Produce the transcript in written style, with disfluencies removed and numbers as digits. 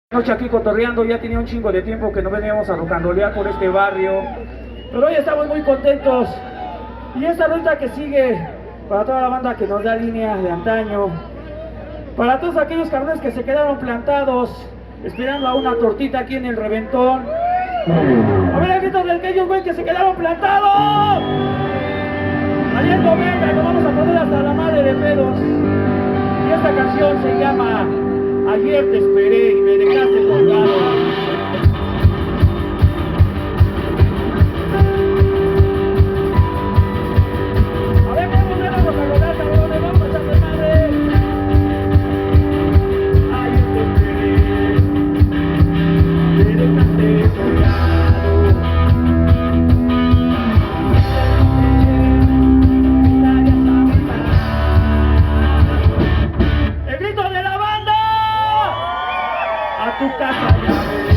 Noche aquí cotorreando, ya tenía un chingo de tiempo que no veníamos a rocanrolear por este barrio, pero hoy estamos muy contentos. Y esta ruta que sigue, para toda la banda que nos da línea de antaño, para todos aquellos cabrones que se quedaron plantados, esperando a una tortita aquí en el reventón. A ver el grito de aquellos güey que se quedaron plantados. Allá en noviembre nos vamos a poner hasta la madre de pedos. Y esta canción se llama Ayer te esperé y me dejaste colgado. A ver, vamos a rodar, cabrones, vamos a echarle madre. Ayer te esperé, me dejaste colgado. El grito de la banda. A tu casa ya.